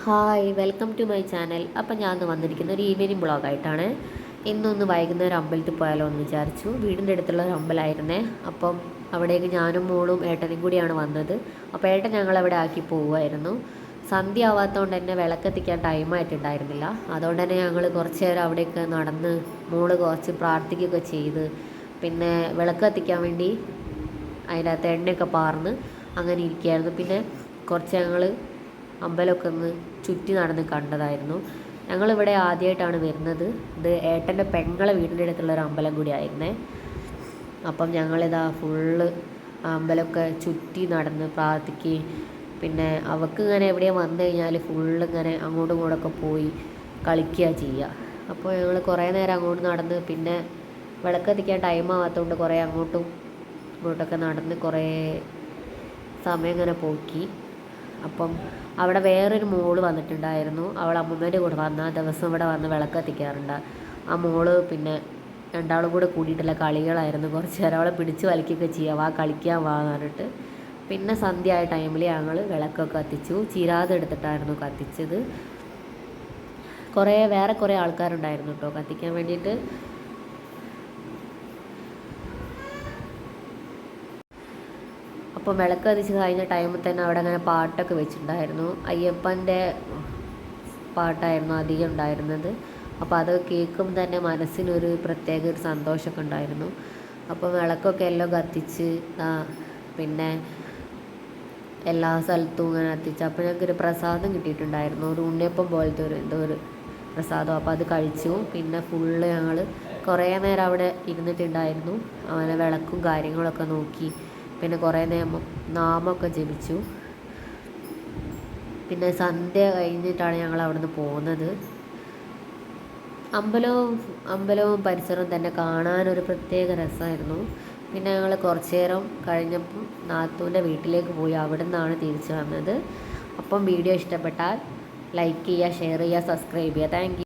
Hi welcome to my channel. അപ്പം ഞാൻ ഇന്ന് വന്നിരിക്കുന്ന ഒരു ഈവനിങ് ബ്ലോഗായിട്ടാണ്. ഇന്നൊന്ന് വൈകുന്നേരം അമ്പലത്തിൽ പോയാലോ എന്ന് വിചാരിച്ചു. വീടിൻ്റെ അടുത്തുള്ള ഒരു അമ്പലമായിരുന്നേ. അപ്പം അവിടേക്ക് ഞാനും മോളും ഏട്ടനും കൂടിയാണ് വന്നത്. അപ്പോൾ ഏട്ടൻ ഞങ്ങളവിടെ ആക്കി പോവുമായിരുന്നു. സന്ധ്യ ആവാത്തതുകൊണ്ട് തന്നെ വിളക്കെത്തിക്കാൻ ടൈമായിട്ടുണ്ടായിരുന്നില്ല. അതുകൊണ്ട് തന്നെ ഞങ്ങൾ കുറച്ച് നേരം അവിടെയൊക്കെ നടന്ന് മോള് കുറച്ച് പ്രാർത്ഥിക്കുകയൊക്കെ ചെയ്ത് പിന്നെ വിളക്ക് കത്തിക്കാൻ വേണ്ടി അതിനകത്ത് എണ്ണയൊക്കെ പാർന്ന് അങ്ങനെ ഇരിക്കുകയായിരുന്നു. പിന്നെ കുറച്ച് ഞങ്ങൾ അമ്പലമൊക്കെ ഒന്ന് ചുറ്റി നടന്ന് കണ്ടതായിരുന്നു. ഞങ്ങളിവിടെ ആദ്യമായിട്ടാണ് വരുന്നത്. ഇത് ഏട്ടൻ്റെ പെങ്ങളെ വീടിൻ്റെ അടുത്തുള്ളൊരു അമ്പലം കൂടി ആയിരുന്നേ. അപ്പം ഞങ്ങളിതാ ഫുള്ള് അമ്പലമൊക്കെ ചുറ്റി നടന്ന് പ്രാർത്ഥിക്കുകയും പിന്നെ അവൾക്ക് ഇങ്ങനെ എവിടെയും വന്നു കഴിഞ്ഞാൽ ഫുള്ള് ഇങ്ങനെ അങ്ങോട്ടും ഇങ്ങോട്ടൊക്കെ പോയി കളിക്കുക ചെയ്യുക. അപ്പോൾ ഞങ്ങൾ കുറേ നേരം അങ്ങോട്ട് നടന്ന് പിന്നെ വിളക്കെത്തിക്കാൻ ടൈം ആവാത്തതുകൊണ്ട് കുറേ അങ്ങോട്ടും ഇങ്ങോട്ടൊക്കെ നടന്ന് കുറേ സമയം ഇങ്ങനെ പോക്കി. അപ്പം അവിടെ വേറൊരു മോള് വന്നിട്ടുണ്ടായിരുന്നു. അവൾ അമ്മൂമ്മേൻ്റെ കൂടെ വന്ന ദിവസം ഇവിടെ വന്ന് വിളക്ക് കത്തിക്കാറുണ്ട്. ആ മോള് പിന്നെ രണ്ടാളും കൂടെ കൂടിയിട്ടുള്ള കളികളായിരുന്നു. കുറച്ച് നേരം അവളെ പിടിച്ച് വലിക്കുകയൊക്കെ ചെയ്യുക, വാ കളിക്കാൻ വാ എന്ന് പറഞ്ഞിട്ട്. പിന്നെ സന്ധ്യ ആയ ടൈമിൽ ഞങ്ങൾ വിളക്കൊക്കെ കത്തിച്ചു. ചിരാത് എടുത്തിട്ടായിരുന്നു കത്തിച്ചത്. വേറെ കുറേ ആൾക്കാരുണ്ടായിരുന്നു കേട്ടോ കത്തിക്കാൻ വേണ്ടിയിട്ട്. അപ്പോൾ വിളക്ക് കത്തിച്ച് കഴിഞ്ഞ ടൈമിൽ തന്നെ അവിടെ അങ്ങനെ പാട്ടൊക്കെ വെച്ചിട്ടുണ്ടായിരുന്നു. അയ്യപ്പൻ്റെ പാട്ടായിരുന്നു അധികം ഉണ്ടായിരുന്നത്. അപ്പോൾ അത് കേൾക്കുമ്പോൾ തന്നെ മനസ്സിനൊരു പ്രത്യേക ഒരു സന്തോഷമൊക്കെ ഉണ്ടായിരുന്നു. അപ്പോൾ വിളക്കൊക്കെ എല്ലാം കത്തിച്ച് പിന്നെ എല്ലാ സ്ഥലത്തും ഇങ്ങനെ കത്തിച്ച് അപ്പോൾ ഞങ്ങൾക്കൊരു പ്രസാദം കിട്ടിയിട്ടുണ്ടായിരുന്നു. ഒരു ഉണ്ണിയപ്പം പോലത്തെ എന്തോ ഒരു പ്രസാദം. അപ്പോൾ അത് കഴിച്ചു. പിന്നെ ഫുള്ള് ഞങ്ങൾ കുറേ നേരം അവിടെ ഇരുന്നിട്ടുണ്ടായിരുന്നു. അങ്ങനെ വിളക്കും കാര്യങ്ങളൊക്കെ നോക്കി പിന്നെ കുറേ നാമമൊക്കെ ജപിച്ചു. പിന്നെ സന്ധ്യ കഴിഞ്ഞിട്ടാണ് ഞങ്ങൾ അവിടുന്ന് പോകുന്നത്. അമ്പലവും പരിസരവും തന്നെ കാണാനൊരു പ്രത്യേക രസമായിരുന്നു. പിന്നെ ഞങ്ങൾ കുറച്ച് നേരം കഴിഞ്ഞപ്പം നാത്തൂൻ്റെ വീട്ടിലേക്ക് പോയി. അവിടെ നിന്നാണ് തിരിച്ചു വന്നത്. അപ്പം വീഡിയോ ഇഷ്ടപ്പെട്ടാൽ ലൈക്ക് ചെയ്യുക, ഷെയർ ചെയ്യുക, സബ്സ്ക്രൈബ് ചെയ്യുക. Thank you.